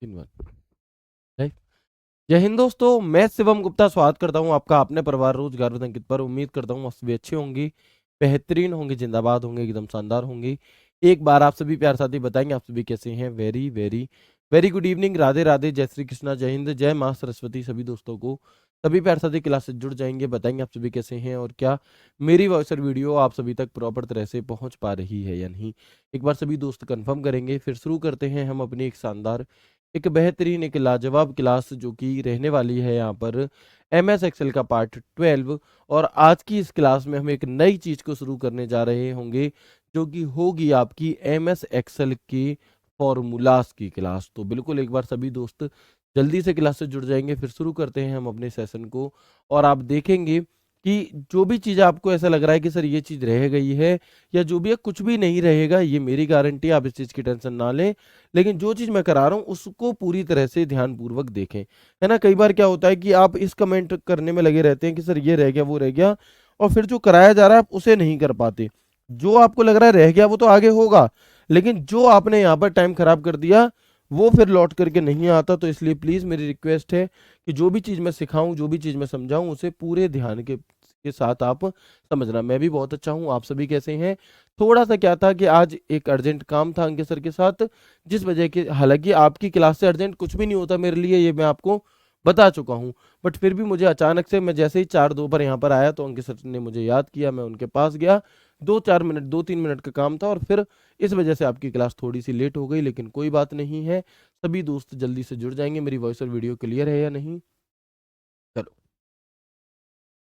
In one life. जय हिंद दोस्तों, मैं शिवम गुप्ता स्वागत करता हूं आपका अपने परिवार रोजगार with अंकित पर। उम्मीद करता हूं आप सभी अच्छे होंगे, बेहतरीन होंगे, जिंदाबाद होंगे, एकदम शानदार होंगे। एक बार आप सभी प्यार साथी बताएंगे आप सभी कैसे हैं। Very very very good evening, Radhe Radhe, जय श्री कृष्णा, जय हिंद, जय माँ सरस्वती। सभी दोस्तों को सभी प्यार साथी क्लास से जुड़ जाएंगे, बताएंगे आप सभी कैसे हैं और क्या मेरी वॉइस और वीडियो आप सभी तक प्रॉपर तरह से पहुंच पा रही है या नहीं। एक बार सभी दोस्त कंफर्म करेंगे, फिर शुरू करते हैं हम अपनी एक शानदार, एक बेहतरीन, एक लाजवाब क्लास जो कि रहने वाली है यहाँ पर MS एक्सेल का पार्ट 12। और आज की इस क्लास में हम एक नई चीज को शुरू करने जा रहे होंगे जो कि होगी आपकी MS एक्सेल की फॉर्मूलाज की क्लास। तो बिल्कुल एक बार सभी दोस्त जल्दी से क्लास से जुड़ जाएंगे, फिर शुरू करते हैं हम अपने सेशन को। और आप देखेंगे कि जो भी चीज़ आपको ऐसा लग रहा है कि सर ये चीज़ रह गई है या जो भी है, कुछ भी नहीं रहेगा, ये मेरी गारंटी है, आप इस चीज़ की टेंशन ना लें। लेकिन जो चीज़ मैं करा रहा हूँ उसको पूरी तरह से ध्यानपूर्वक देखें, है ना। कई बार क्या होता है कि आप इस कमेंट करने में लगे रहते हैं कि सर ये रह गया, वो रह गया, और फिर जो कराया जा रहा है आप उसे नहीं कर पाते। जो आपको लग रहा है रह गया वो तो आगे होगा, लेकिन जो आपने यहाँ पर टाइम खराब कर दिया वो फिर लौट करके नहीं आता। तो इसलिए प्लीज़ मेरी रिक्वेस्ट है कि जो भी चीज़ मैं सिखाऊं, जो भी चीज़ मैं समझाऊं, उसे पूरे ध्यान के साथ आप समझना। मैं भी बहुत अच्छा हूं, आप सभी कैसे हैं। थोड़ा सा क्या था कि आज एक अर्जेंट काम था अंकित सर के साथ, जिस वजह के, हालांकि आपकी क्लास से अर्जेंट कुछ भी नहीं होता मेरे लिए, ये मैं आपको बता चुका हूँ, बट फिर भी मुझे अचानक से, मैं जैसे ही 4-2 पर यहाँ पर आया तो अंकित सर ने मुझे याद किया, मैं उनके पास गया। 2-4 मिनट, 2-3 मिनट का काम था और फिर इस वजह से आपकी क्लास थोड़ी सी लेट हो गई, लेकिन कोई बात नहीं है। सभी दोस्त जल्दी से जुड़ जाएंगे। मेरी वॉइस और वीडियो क्लियर है या नहीं? चलो,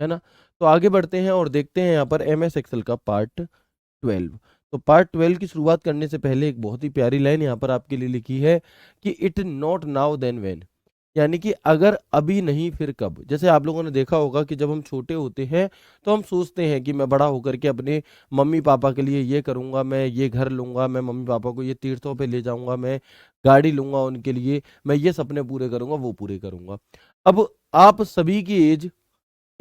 है ना। तो आगे बढ़ते हैं और देखते हैं यहाँ पर MS एक्सेल का पार्ट 12। तो पार्ट 12 की शुरुआत करने से पहले एक बहुत ही प्यारी लाइन यहाँ पर आपके लिए लिखी है कि it not now then when, यानी कि अगर अभी नहीं फिर कब। जैसे आप लोगों ने देखा होगा कि जब हम छोटे होते हैं तो हम सोचते हैं कि मैं बड़ा होकर के अपने मम्मी पापा के लिए ये करूंगा, मैं ये घर लूंगा, मैं मम्मी पापा को ये तीर्थों पे ले जाऊंगा, मैं गाड़ी लूंगा उनके लिए, मैं ये सपने पूरे करूंगा, वो पूरे करूंगा। अब आप सभी की एज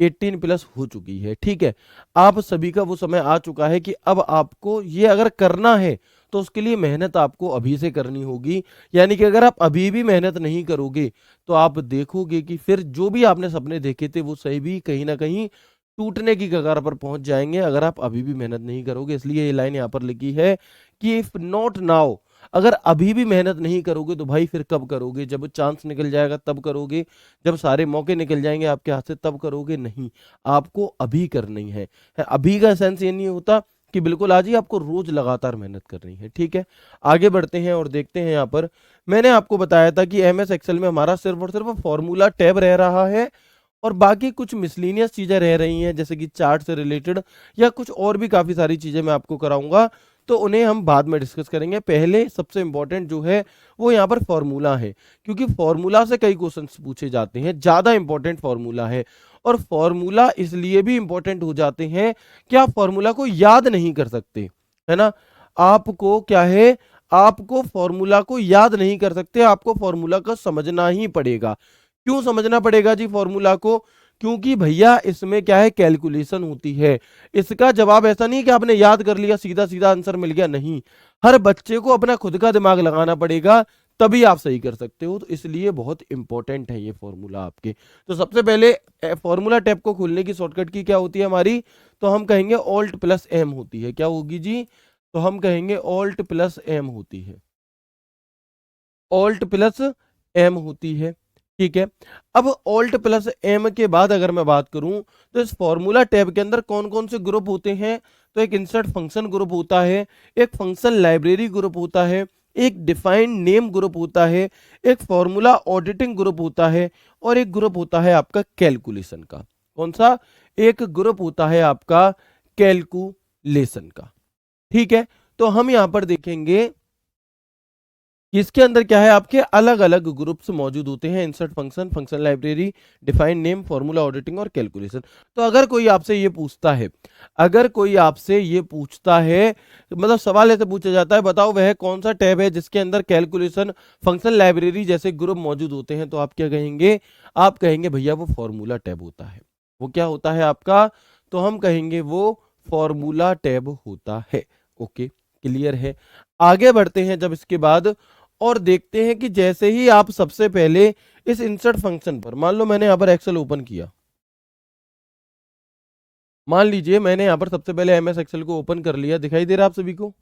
18+ हो चुकी है, ठीक है। आप सभी का वो समय आ चुका है कि अब आपको ये अगर करना है तो उसके लिए मेहनत आपको अभी से करनी होगी। यानी कि अगर आप अभी भी मेहनत नहीं करोगे तो आप देखोगे कि फिर जो भी आपने सपने देखे थे वो सही भी कहीं ना कहीं टूटने की कगार पर पहुंच जाएंगे, अगर आप अभी भी मेहनत नहीं करोगे। इसलिए ये लाइन यहाँ पर लिखी है कि इफ नॉट नाउ, अगर अभी भी मेहनत नहीं करोगे तो भाई फिर कब करोगे? जब चांस निकल जाएगा तब करोगे, जब सारे मौके निकल जाएंगे आपके हाथ से तब करोगे? नहीं, आपको अभी करनी है। अभी का सेंस ये नहीं होता कि बिल्कुल आज ही, आपको रोज लगातार मेहनत करनी है, ठीक है। आगे बढ़ते हैं और देखते हैं यहाँ पर, मैंने आपको बताया था कि MS एक्सेल में हमारा सिर्फ और सिर्फ फॉर्मूला टैब रह रहा है और बाकी कुछ मिसलीनियस चीजें रह रही हैं, जैसे कि चार्ट से रिलेटेड या कुछ और भी काफी सारी चीजें मैं आपको कराऊंगा, तो उन्हें हम बाद में डिस्कस करेंगे। पहले सबसे इंपॉर्टेंट जो है वो यहाँ पर फॉर्मूला है, क्योंकि फॉर्मूला से कई क्वेश्चंस पूछे जाते हैं, ज्यादा इंपॉर्टेंट फॉर्मूला है। और फॉर्मूला इसलिए भी इंपॉर्टेंट हो जाते हैं कि आप फॉर्मूला को याद नहीं कर सकते, है ना। आपको क्या है, आपको फॉर्मूला को याद नहीं कर सकते, आपको फॉर्मूला का समझना ही पड़ेगा। क्यों समझना पड़ेगा जी फॉर्मूला को? क्योंकि भैया इसमें क्या है, कैलकुलेशन होती है। इसका जवाब ऐसा नहीं कि आपने याद कर लिया सीधा सीधा आंसर मिल गया, नहीं। हर बच्चे को अपना खुद का दिमाग लगाना पड़ेगा, तभी आप सही कर सकते हो। तो इसलिए बहुत इंपॉर्टेंट है ये फॉर्मूला आपके। तो सबसे पहले फॉर्मूला टैब को खोलने की शॉर्टकट की क्या होती है हमारी? तो हम कहेंगे Alt+M होती है। क्या होगी जी? तो हम कहेंगे Alt+M होती है, Alt+M होती है, ठीक है। अब Alt+M के बाद अगर मैं बात करूं तो इस फॉर्मूला टैब के अंदर कौन कौन से ग्रुप होते हैं? तो एक इंसर्ट फंक्शन ग्रुप होता है, एक फंक्शन लाइब्रेरी ग्रुप होता है, एक डिफाइंड नेम ग्रुप होता है, एक फॉर्मूला ऑडिटिंग ग्रुप होता है, और एक ग्रुप होता है आपका कैलकुलेशन का। कौन सा? एक ग्रुप होता है आपका कैलकुलेशन का, ठीक है। तो हम यहां पर देखेंगे कि इसके अंदर क्या है, आपके अलग अलग ग्रुप्स मौजूद होते हैं, insert function, function library, define name, formula auditing और कैलकुलेशन। तो अगर कोई आपसे ये पूछता है, अगर कोई आपसे ये पूछता है, मतलब सवाल ऐसे पूछा जाता है, बताओ वह कौन सा टैब है जिसके अंदर कैलकुलेशन, फंक्शन लाइब्रेरी जैसे ग्रुप मौजूद होते हैं, तो आप क्या कहेंगे? आप कहेंगे भैया वो फॉर्मूला टैब होता है। वो क्या होता है आपका? तो हम कहेंगे वो फॉर्मूला टैब होता है। ओके, क्लियर है। आगे बढ़ते हैं जब इसके बाद और देखते हैं कि जैसे ही आप सबसे पहले इस इंसर्ट फंक्शन पर, मान लो मैंने यहां पर एक्सेल ओपन किया, मान लीजिए मैंने यहां पर सबसे पहले एमएस एक्सेल को ओपन कर लिया, दिखाई दे रहा है आप सभी को?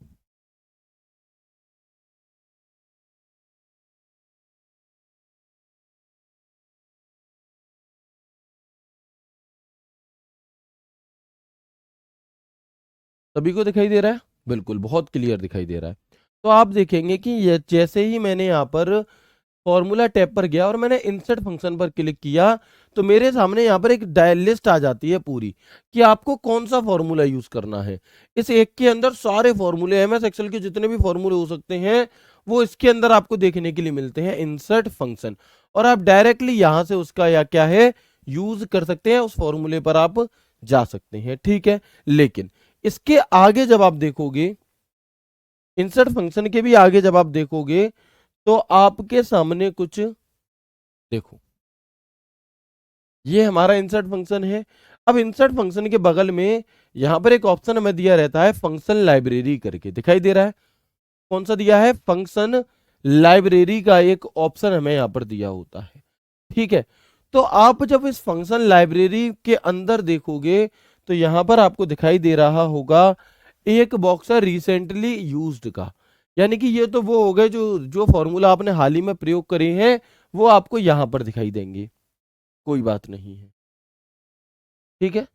सभी को दिखाई दे रहा है? बिल्कुल, बहुत क्लियर दिखाई दे रहा है। तो आप देखेंगे कि ये जैसे ही मैंने यहाँ पर फॉर्मूला टैब पर गया और मैंने इंसर्ट फंक्शन पर क्लिक किया, तो मेरे सामने यहाँ पर एक लिस्ट आ जाती है पूरी, कि आपको कौन सा फॉर्मूला यूज करना है। इस एक के अंदर सारे फॉर्मूले, एमएस एक्सेल के जितने भी फॉर्मूले हो सकते हैं वो इसके अंदर आपको देखने के लिए मिलते हैं, इंसर्ट फंक्शन। और आप डायरेक्टली यहां से उसका या क्या है यूज कर सकते हैं, उस फॉर्मूले पर आप जा सकते हैं, ठीक है। लेकिन इसके आगे जब आप देखोगे, इंसर्ट फंक्शन के भी आगे जब आप देखोगे, तो आपके सामने कुछ देखो, ये हमारा इंसर्ट फंक्शन है। अब इंसर्ट फंक्शन के बगल में यहां पर एक ऑप्शन हमें दिया रहता है फंक्शन लाइब्रेरी करके, दिखाई दे रहा है? कौन सा दिया है? फंक्शन लाइब्रेरी का एक ऑप्शन हमें यहां पर दिया होता है, ठीक है। तो आप जब इस फंक्शन लाइब्रेरी के अंदर देखोगे, तो यहां पर आपको दिखाई दे रहा होगा एक बॉक्स है रिसेंटली यूज्ड का, यानी कि ये तो वो हो गए जो जो फॉर्मूला आपने हाल ही में प्रयोग करे हैं, वो आपको यहां पर दिखाई देंगे। कोई बात नहीं है, ठीक है,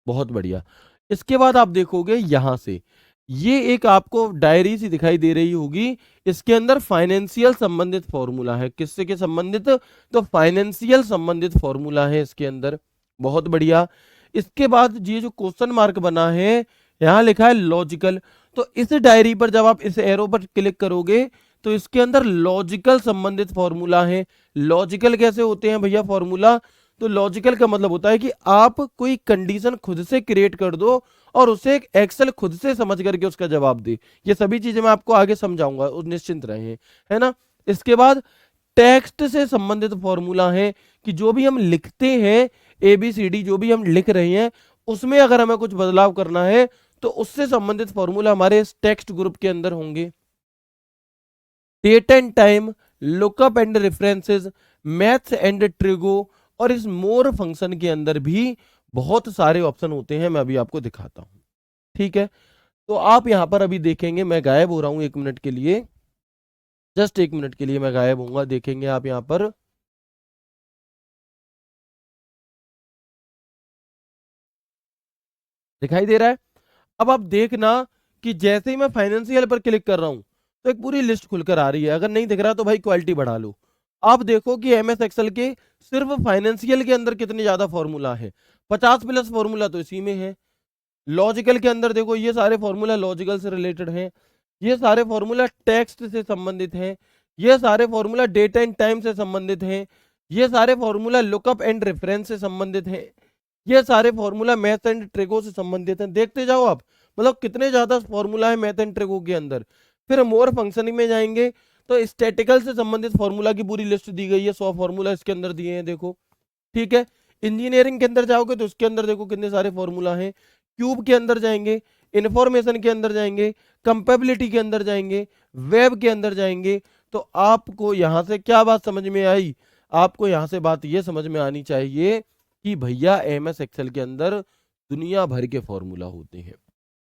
बहुत बढ़िया। इसके बाद आप देखोगे यहां से ये एक आपको डायरी सी दिखाई दे रही होगी, इसके अंदर फाइनेंशियल संबंधित फॉर्मूला है। किससे के संबंधित? तो फाइनेंशियल संबंधित फॉर्मूला है इसके अंदर, बहुत बढ़िया। इसके बाद ये जो क्वेश्चन मार्क बना है, यहां लिखा है लॉजिकल। तो इस डायरी पर जब आप इस एरो पर क्लिक करोगे, तो इसके अंदर लॉजिकल संबंधित फॉर्मूला है। लॉजिकल कैसे होते हैं भैया फॉर्मूला? तो लॉजिकल का मतलब होता है कि आप कोई कंडीशन खुद से क्रिएट कर दो और उसे एक एक्सेल खुद से समझ करके उसका जवाब दे। ये सभी चीजें मैं आपको आगे समझाऊंगा, निश्चिंत रहें, है ना। इसके बाद टेक्स्ट से संबंधित फॉर्मूला है, कि जो भी हम लिखते हैं, ABCD जो भी हम लिख रहे हैं, उसमें अगर हमें कुछ बदलाव करना है तो उससे संबंधित फॉर्मूला हमारे इस टेक्स्ट ग्रुप के अंदर होंगे। Date and time, lookup and references, maths and trigo, और इस मोर फंक्शन के अंदर भी बहुत सारे ऑप्शन होते हैं, मैं अभी आपको दिखाता हूं, ठीक है। तो आप यहां पर अभी देखेंगे, मैं गायब हो रहा हूं 1 मिनट के लिए, जस्ट 1 मिनट के लिए मैं गायब होऊंगा, देखेंगे आप यहां पर, दिखाई दे रहा है? अब आप देखना कि जैसे ही मैं फाइनेंशियल पर क्लिक कर रहा हूं, तो एक पूरी लिस्ट खुलकर आ रही है। अगर नहीं दिख रहा तो भाई क्वालिटी बढ़ा लो। आप देखो कि एमएस एक्सेल के सिर्फ फाइनेंशियल के अंदर कितने ज्यादा फॉर्मूला है, 50+ फॉर्मूला तो इसी में है। लॉजिकल के अंदर देखो, ये सारे फॉर्मूला लॉजिकल से रिलेटेड हैं, ये सारे फॉर्मूला टेक्स्ट से संबंधित हैं, ये सारे फॉर्मूला डेट एंड टाइम से संबंधित हैं, ये सारे फॉर्मूला लुकअप एंड रेफरेंस से संबंधित हैं, ये सारे फॉर्मूला मैथ एंड ट्रिगो से संबंधित हैं। देखते जाओ आप, मतलब कितने ज्यादा फॉर्मूला है मैथ एंड ट्रिगो के अंदर। फिर मोर फंक्शनिंग में जाएंगे तो स्टैटिकल से संबंधित फॉर्मूला की पूरी लिस्ट दी गई है, 100 फॉर्मूला इसके अंदर दिए हैं, देखो, ठीक है। इंजीनियरिंग के अंदर जाओगे तो इसके अंदर देखो कितने सारे फॉर्मूला हैं। क्यूब के अंदर जाएंगे, इंफॉर्मेशन के अंदर जाएंगे, कंपेबिलिटी के अंदर जाएंगे, वेब के अंदर जाएंगे। तो आपको यहां से क्या बात समझ में आई? आपको यहां से बात यह समझ में आनी चाहिए कि भैया एमएस एक्सेल के अंदर दुनिया भर के फॉर्मूला होते हैं।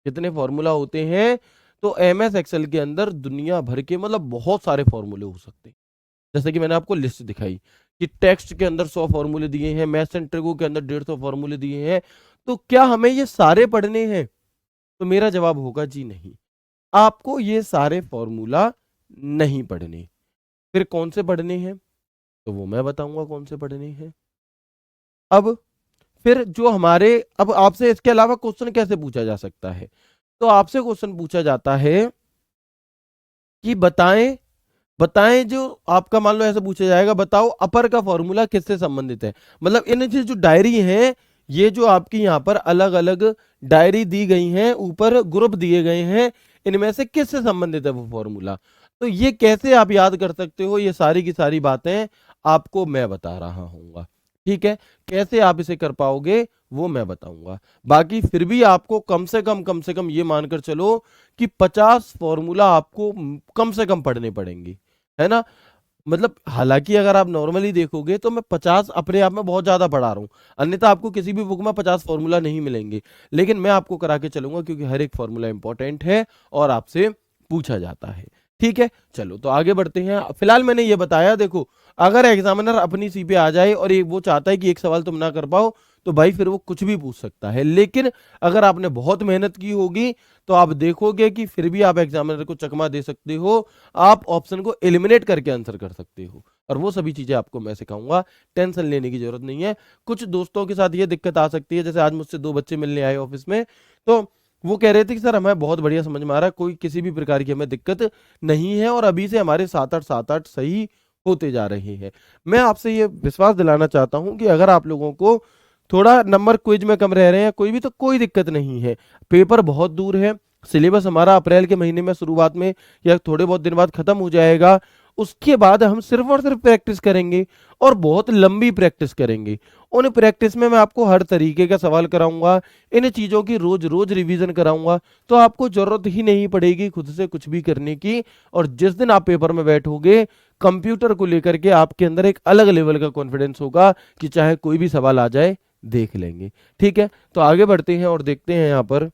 कितने फॉर्मूला होते हैं? तो एमएस एक्सेल के अंदर दुनिया भर के, मतलब बहुत सारे फॉर्मूले हो सकते हैं। जैसे कि मैंने आपको लिस्ट दिखाई कि टेक्स्ट के अंदर 100 फॉर्मूले दिए हैं, मैथ्स एंड ट्रिगो के अंदर 150 फॉर्मूले दिए हैं। तो क्या हमें ये सारे पढ़ने हैं? तो मेरा जवाब होगा जी नहीं, आपको ये सारे फॉर्मूला नहीं पढ़ने। फिर कौन से पढ़ने हैं? तो वो मैं बताऊंगा कौन से पढ़ने हैं। अब फिर जो हमारे, अब आपसे इसके अलावा क्वेश्चन कैसे पूछा जा सकता है? तो आपसे क्वेश्चन पूछा जाता है कि बताएं, बताएं, जो आपका मान लो ऐसे पूछा जाएगा, बताओ अपर का फॉर्मूला किससे संबंधित है। मतलब इन जो डायरी है, ये जो आपकी यहाँ पर अलग अलग डायरी दी गई हैं, ऊपर ग्रुप दिए गए हैं, इनमें से किससे संबंधित है वो फॉर्मूला। तो ये कैसे आप याद कर सकते हो, ये सारी की सारी बातें आपको मैं बता रहा हूँ, ठीक है। कैसे आप इसे कर पाओगे वो मैं बताऊंगा। बाकी फिर भी आपको कम से कम ये मानकर चलो कि 50 फॉर्मूला आपको कम से कम पढ़ने पड़ेंगे। है ना? मतलब हालांकि अगर आप नॉर्मली देखोगे तो मैं 50 अपने आप में बहुत ज्यादा पढ़ा रहा हूँ, अन्यथा आपको किसी भी बुक में 50 फॉर्मूला नहीं मिलेंगे, लेकिन मैं आपको करा के चलूंगा क्योंकि हर एक फॉर्मूला इंपॉर्टेंट है और आपसे पूछा जाता है। ठीक है, चलो तो आगे बढ़ते हैं। फिलहाल मैंने ये बताया, देखो अगर एग्जामिनर अपनी सी पे आ जाए और एक वो चाहता है कि एक सवाल तुम ना कर पाओ, तो भाई फिर वो कुछ भी पूछ सकता है, लेकिन अगर आपने बहुत मेहनत की होगी तो आप देखोगे कि फिर भी आप एग्जामिनर को चकमा दे सकते हो, आप ऑप्शन को एलिमिनेट करके आंसर कर सकते हो, और वो सभी चीजें आपको मैं सिखाऊंगा, टेंशन लेने की जरूरत नहीं है। कुछ दोस्तों के साथ ये दिक्कत आ सकती है, जैसे आज मुझसे 2 बच्चे मिलने आए ऑफिस में, तो वो कह रहे थे कि सर हमें बहुत बढ़िया समझ में आ रहा है, कोई किसी भी प्रकार की हमें दिक्कत नहीं है, और अभी से हमारे 7-8 सही होते जा रहे हैं। मैं आपसे ये विश्वास दिलाना चाहता हूं कि अगर आप लोगों को थोड़ा नंबर क्विज में कम रह रहे हैं कोई भी, तो कोई दिक्कत नहीं है, पेपर बहुत दूर है, सिलेबस हमारा अप्रैल के महीने में शुरुआत में या थोड़े बहुत दिन बाद खत्म हो जाएगा, उसके बाद हम सिर्फ और सिर्फ प्रैक्टिस करेंगे और बहुत लंबी प्रैक्टिस करेंगे। उन प्रैक्टिस में मैं आपको हर तरीके का सवाल कराऊंगा, इन चीजों की रोज रोज रिवीजन कराऊंगा, तो आपको जरूरत ही नहीं पड़ेगी खुद से कुछ भी करने की, और जिस दिन आप पेपर में बैठोगे कंप्यूटर को लेकर के आपके अंदर एक अलग लेवल का कॉन्फिडेंस होगा कि चाहे कोई भी सवाल आ जाए देख लेंगे। ठीक है, तो आगे बढ़ते हैं और देखते हैं यहाँ पर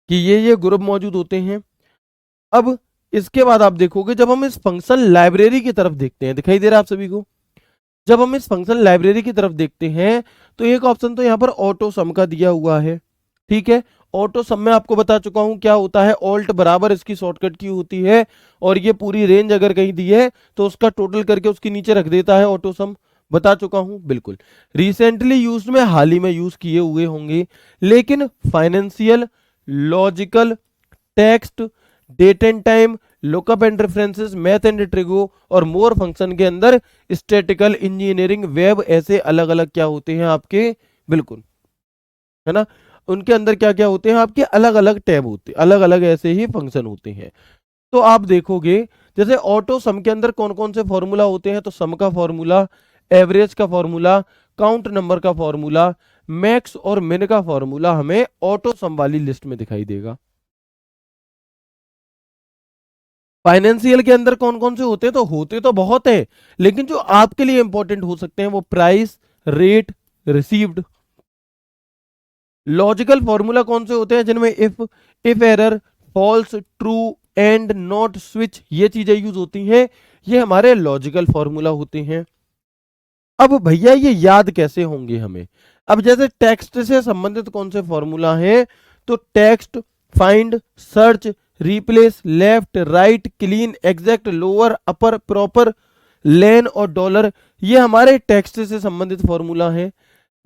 कि ये ग्रुप मौजूद होते हैं। अब इसके बाद आप देखोगे जब हम इस फंक्शन लाइब्रेरी की तरफ देखते हैं, दिखाई दे रहा है आप सभी को, जब हम इस फंक्शन लाइब्रेरी की तरफ देखते हैं तो एक ऑप्शन तो यहाँ पर ऑटो सम का दिया हुआ है। ठीक है, ऑटो सम में आपको बता चुका हूं क्या होता है, ऑल्ट बराबर इसकी शॉर्टकट की होती है, और ये पूरी रेंज अगर कहीं दी है तो उसका टोटल करके उसके नीचे रख देता है ऑटो सम, बता चुका हूं बिल्कुल। रिसेंटली यूज्ड में हाल ही में यूज किए हुए होंगे, लेकिन financial, logical, text, date and time, lookup and references, math and trigo और मोर फंक्शन के अंदर स्टैटिकल, इंजीनियरिंग, वेब, ऐसे अलग अलग क्या होते हैं आपके, बिल्कुल, है ना, उनके अंदर क्या क्या होते हैं आपके अलग अलग टैब होते हैं, अलग अलग ऐसे ही फंक्शन होते हैं। तो आप देखोगे जैसे ऑटो सम के अंदर कौन कौन से फॉर्मूला होते हैं, तो सम का फॉर्मूला, एवरेज का फॉर्मूला, काउंट नंबर का फॉर्मूला, मैक्स और मिन का फॉर्मूला हमें ऑटो सम वाली लिस्ट में दिखाई देगा। फाइनेंशियल के अंदर कौन कौन से होते हैं, तो होते तो बहुत है, लेकिन जो आपके लिए इंपॉर्टेंट हो सकते हैं वो price, rate, received. Logical formula कौन से होते हैं, जिनमें if error, false, true, and, not, switch, ये चीजें यूज होती हैं, ये हमारे लॉजिकल फॉर्मूला होते हैं। अब भैया ये याद कैसे होंगे हमें, अब जैसे टेक्स्ट से संबंधित कौन से फॉर्मूला हैं, तो text, find, search, replace, left, right, clean, exact, lower, upper, proper, len और डॉलर, ये हमारे टेक्स्ट से संबंधित फॉर्मूला हैं।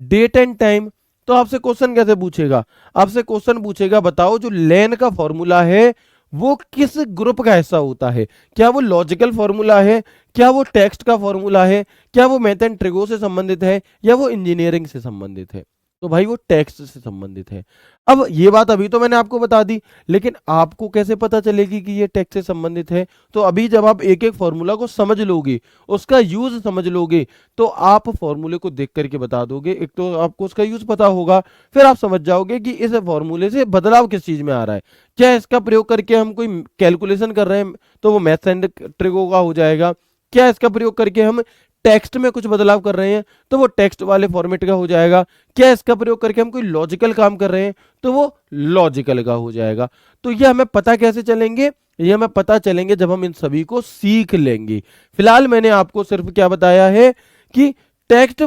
डेट एंड टाइम, तो आपसे क्वेश्चन कैसे पूछेगा, आपसे क्वेश्चन पूछेगा बताओ जो लेन का फॉर्मूला है वो किस ग्रुप का हिस्सा होता है, क्या वो लॉजिकल फॉर्मूला है, क्या वो टेक्स्ट का फॉर्मूला है, क्या वो मैथ एंड ट्रिगो से संबंधित है, या वो इंजीनियरिंग से संबंधित है, तो भाई वो टेक्स्ट से संबंधित है। अब ये बात अभी तो मैंने आपको बता दी, लेकिन आपको कैसे पता चलेगी कि ये टेक्स्ट से संबंधित है, तो अभी जब आप एक एक फॉर्मूला को समझ लोगे, उसका यूज समझ लोगे, तो आप फॉर्मूले को देख करके बता दोगे, एक तो आपको उसका यूज पता होगा, फिर आप समझ जाओगे कि इस फॉर्मूले से बदलाव किस चीज में आ रहा है, क्या इसका प्रयोग करके हम कोई कैलकुलेशन कर रहे हैं तो वो मैथ्स एंड ट्रिगो का हो जाएगा, क्या इसका प्रयोग करके हम टेक्स्ट में कुछ बदलाव कर रहे हैं तो वो टेक्स्ट वाले फॉर्मेट का हो जाएगा, क्या इसका प्रयोग करके हम कोई लॉजिकल काम कर रहे हैं तो वो लॉजिकल का हो जाएगा। तो ये हमें पता कैसे चलेंगे, ये हमें पता चलेंगे जब हम इन सभी को सीख लेंगे। फिलहाल मैंने आपको सिर्फ क्या बताया है कि टेक्स्ट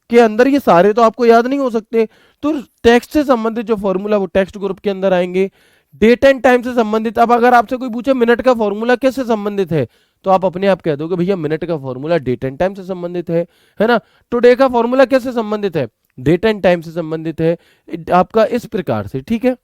के अंदर ये सारे तो आपको याद नहीं हो सकते, तो टेक्स्ट से संबंधित जो फॉर्मूला वो टेक्स्ट ग्रुप के अंदर आएंगे। डेट एंड टाइम से संबंधित, अब अगर आपसे कोई पूछे मिनट का फॉर्मूला किससे संबंधित है, तो आप अपने आप कह दोगे भैया मिनट का फॉर्मूला डेट एंड टाइम से संबंधित है ना। टुडे का फॉर्मूला किससे संबंधित है, डेट एंड टाइम से संबंधित है, आपका इस प्रकार से। ठीक है,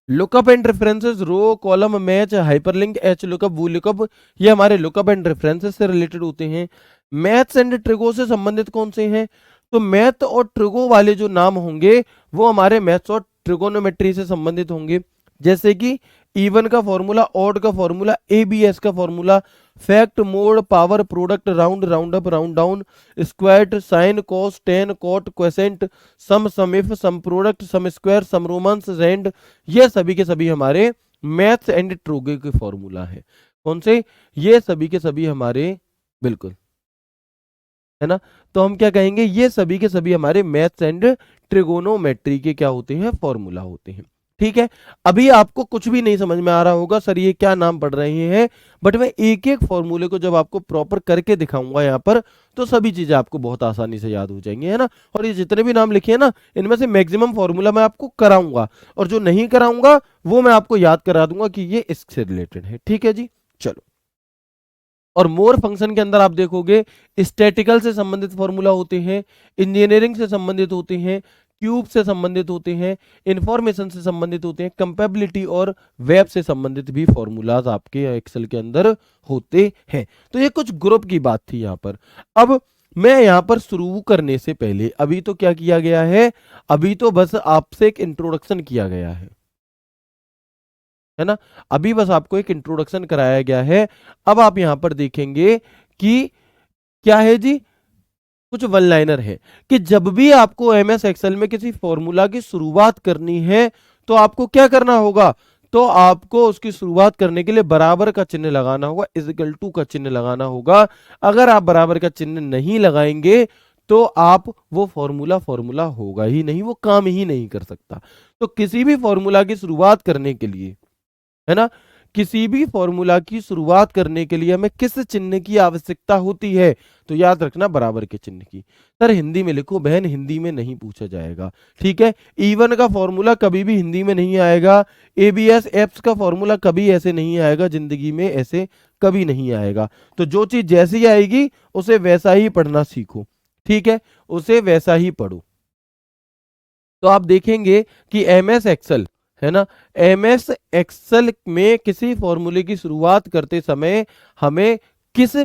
lookup and references, row column match, hyperlink, H lookup, V lookup, ये हमारे लुकअप एंड रेफरेंसेस से रिलेटेड होते हैं। मैथ्स एंड ट्रिगो से संबंधित कौन से हैं, तो मैथ और ट्रिगो वाले जो नाम होंगे वो हमारे मैथ्स और ट्रिगोनोमेट्री से संबंधित होंगे, जैसे कि इवन का फॉर्मूला, ऑड का फॉर्मूला, एबीएस का formula, fact, mod, power, product, round, round up, round down, square, sine, cos, tan, cot, cosecant, sum if, sum product, sum square, sum romance, rand, ये सभी के सभी हमारे मैथ्स एंड ट्रिगो के formula है। कौन से? ये सभी के सभी हमारे, बिल्कुल, है ना। तो हम क्या कहेंगे, ये सभी के सभी हमारे मैथ्स एंड ट्रिगोनोमेट्री के क्या होते हैं, फॉर्मूला होते हैं। ठीक है, अभी आपको कुछ भी नहीं समझ में आ रहा होगा सर ये क्या नाम पढ़ रहे हैं, बट मैं एक एक फॉर्मूले को जब आपको प्रॉपर करके दिखाऊंगा यहाँ पर, तो सभी चीजें आपको बहुत आसानी से याद हो जाएंगी, है ना। और ये जितने भी नाम लिखे हैं ना, इनमें से मैक्सिमम फॉर्मूला मैं आपको कराऊंगा, और जो नहीं कराऊंगा वो मैं आपको याद करा दूंगा कि ये इससे रिलेटेड है। ठीक है जी, चलो। और मोर फंक्शन के अंदर आप देखोगे स्टैटिकल से संबंधित फॉर्मूला होते हैं, इंजीनियरिंग से संबंधित होते हैं, क्यूब से संबंधित होते हैं, इंफॉर्मेशन से संबंधित होते हैं, कंपेबिलिटी और वेब से संबंधित भी फॉर्मूलाज आपके एक्सेल के अंदर होते हैं। तो ये कुछ ग्रुप की बात थी यहाँ पर। अब मैं यहाँ पर शुरू करने से पहले अभी तो क्या किया गया है, अभी तो बस आपसे एक इंट्रोडक्शन किया गया है ना। अभी बस आपको एक इंट्रोडक्शन कराया गया है। अब आप यहां पर देखेंगे कि क्या है जी, कुछ वन लाइनर है कि जब भी आपको एमएस एक्सेल में किसी फॉर्मूला की शुरुआत करनी है तो आपको क्या करना होगा, तो आपको उसकी शुरुआत करने के लिए बराबर का चिन्ह लगाना होगा, इजिकल टू का चिन्ह लगाना होगा। अगर आप बराबर का चिन्ह नहीं लगाएंगे तो आप वो फॉर्मूला फॉर्मूला होगा ही नहीं, वो काम ही नहीं कर सकता। तो किसी भी फॉर्मूला की शुरुआत करने के लिए, है ना, किसी भी फॉर्मूला की शुरुआत करने के लिए हमें किस चिन्ह की आवश्यकता होती है, तो याद रखना बराबर के चिन्ह की। सर हिंदी में लिखो बहन, हिंदी में नहीं पूछा जाएगा, ठीक है। E1 का फॉर्मूला कभी भी हिंदी में नहीं आएगा, ABS एप्स का फॉर्मूला कभी ऐसे नहीं आएगा, जिंदगी में ऐसे कभी नहीं आएगा। तो जो चीज जैसी आएगी उसे वैसा ही पढ़ना सीखो, ठीक है, उसे वैसा ही पढ़ो। तो आप देखेंगे कि एमएस एक्सेल, है ना, एमएस एक्सेल में किसी फॉर्मूले की शुरुआत करते समय हमें किस